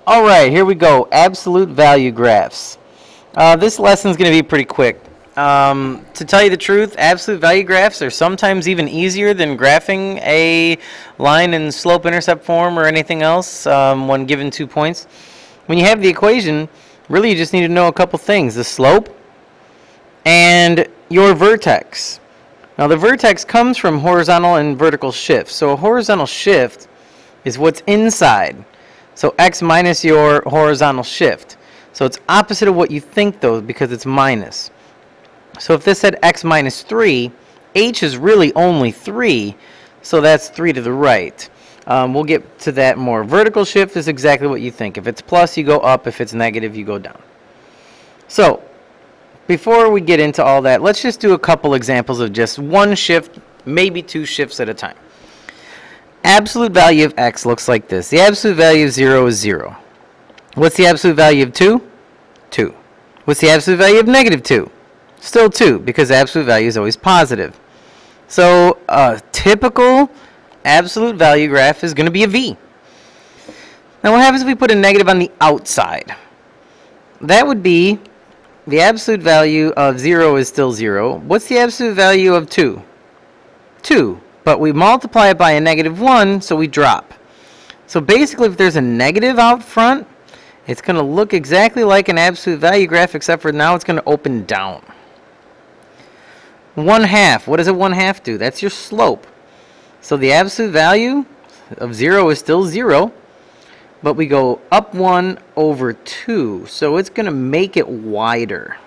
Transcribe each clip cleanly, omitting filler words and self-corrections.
Alright, here we go. Absolute value graphs. This lesson is going to be pretty quick. To tell you the truth, absolute value graphs are sometimes even easier than graphing a line in slope-intercept form or anything else when given 2 points. When you have the equation, really you just need to know a couple things. The slope and your vertex. Now the vertex comes from horizontal and vertical shifts. So a horizontal shift is what's inside. So x minus your horizontal shift. So it's opposite of what you think though, because it's minus. So if this said x minus 3, h is really only 3, so that's 3 to the right. We'll get to that more. Vertical shift is exactly what you think. If it's plus, you go up. If it's negative, you go down. So before we get into all that, let's just do a couple examples of just one shift, maybe 2 shifts at a time. Absolute value of x looks like this. The absolute value of 0 is 0. What's the absolute value of 2? 2. What's the absolute value of negative 2? Still 2, because the absolute value is always positive. So a typical absolute value graph is going to be a V. Now what happens if we put a negative on the outside? That would be the absolute value of 0 is still 0. What's the absolute value of 2? 2. But we multiply it by a negative 1, so we drop. So basically, if there's a negative out front, it's going to look exactly like an absolute value graph, except for now it's going to open down. 1/2. What does a 1/2 do? That's your slope. So the absolute value of 0 is still 0, but we go up 1 over 2. So it's going to make it wider.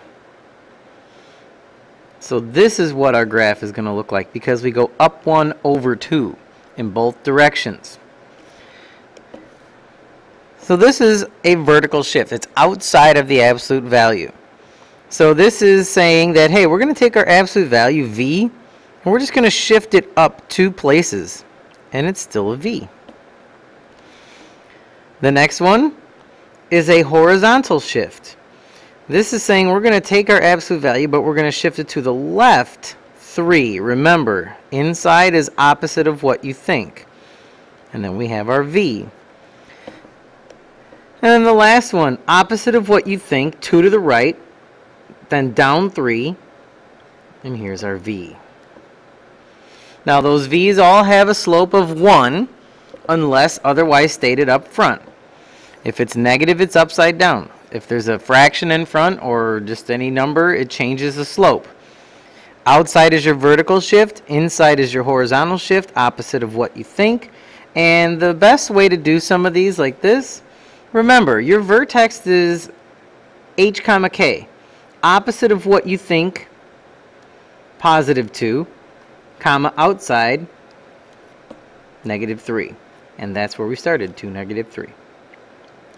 So this is what our graph is going to look like because we go up 1 over 2 in both directions. So this is a vertical shift. It's outside of the absolute value. So this is saying that, hey, we're going to take our absolute value, V, and we're just going to shift it up 2 places, and it's still a V. The next one is a horizontal shift. This is saying we're going to take our absolute value, but we're going to shift it to the left 3. Remember, inside is opposite of what you think. And then we have our V. And then the last one, opposite of what you think, 2 to the right, then down 3, and here's our V. Now those V's all have a slope of 1, unless otherwise stated up front. If it's negative, it's upside down. If there's a fraction in front or just any number, it changes the slope. Outside is your vertical shift, inside is your horizontal shift, opposite of what you think. And the best way to do some of these like this, remember, your vertex is h comma k. Opposite of what you think, positive 2, comma outside, negative 3. And that's where we started, 2, negative 3.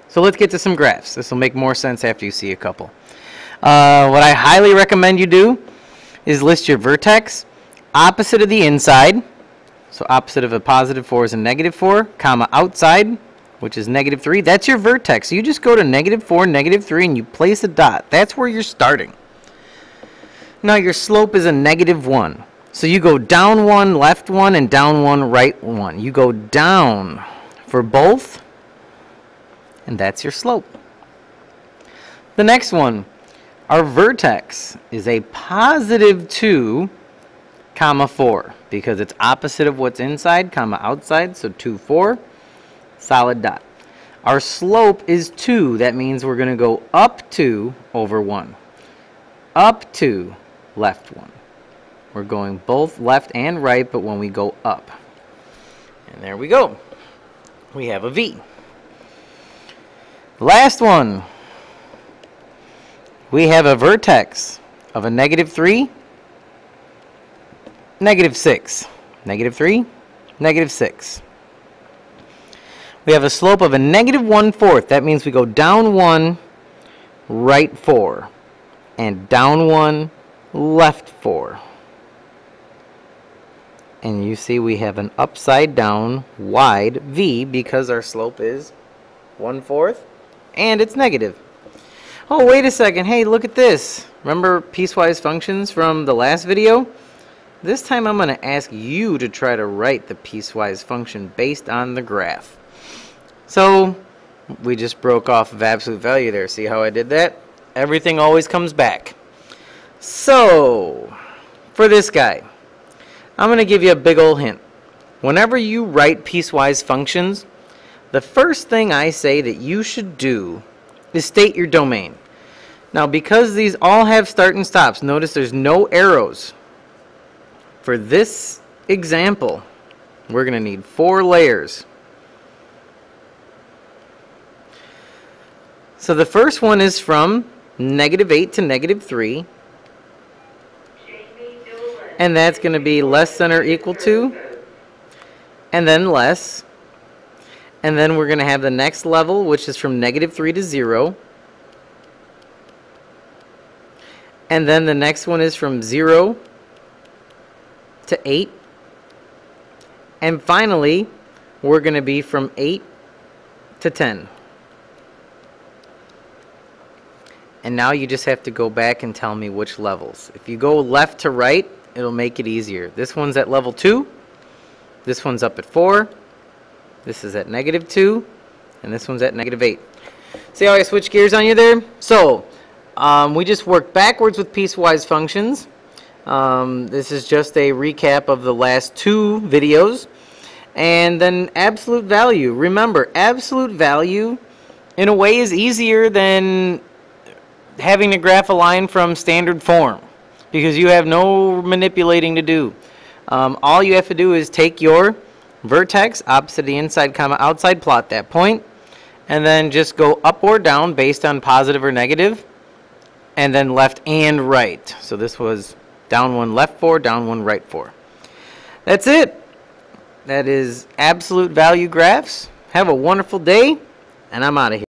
So let's get to some graphs. This will make more sense after you see a couple. What I highly recommend you do is list your vertex opposite of the inside. So opposite of a positive 4 is a negative 4, comma outside, which is negative 3. That's your vertex. So you just go to negative 4, negative 3, and you place a dot. That's where you're starting. Now your slope is a negative 1. So you go down 1, left 1, and down 1, right 1. You go down for both, and that's your slope. The next one, our vertex is a positive 2, comma 4, because it's opposite of what's inside, comma outside, so 2, 4, solid dot. Our slope is 2. That means we're going to go up 2 over 1. Up 2, left 1. We're going both left and right, but when we go up. And there we go. We have a V. Last one. We have a vertex of a negative 3, negative 6. Negative 3, negative 6. We have a slope of a negative 1/4. That means we go down 1, right 4. And down 1, left 4. And you see we have an upside down wide V because our slope is 1/4 and it's negative. Oh, wait a second. Hey, look at this. Remember piecewise functions from the last video? This time I'm going to ask you to try to write the piecewise function based on the graph. So We just broke off of absolute value there. See how I did that? Everything always comes back. So, for this guy, I'm going to give you a big old hint. Whenever you write piecewise functions, the first thing I say that you should do is state your domain. Now, because these all have start and stops, notice there's no arrows. For this example, we're going to need 4 layers. So the first one is from -8 to -3. And that's going to be less than or equal to, and then less. And then we're going to have the next level, which is from -3 to 0. And then the next one is from 0 to 8. And finally, we're going to be from 8 to 10. And now you just have to go back and tell me which levels. If you go left to right, it'll make it easier. This one's at level 2. This one's up at 4. This is at -2. And this one's at -8. See how I switch gears on you there? So, we just worked backwards with piecewise functions. This is just a recap of the last 2 videos. And then absolute value. Remember, absolute value in a way is easier than having to graph a line from standard form, because you have no manipulating to do. All you have to do is take your vertex opposite the inside comma outside, plot that point, and then just go up or down based on positive or negative, and then left and right. So this was down 1 left 4, down 1 right 4. That's it. That is absolute value graphs. Have a wonderful day, and I'm out of here.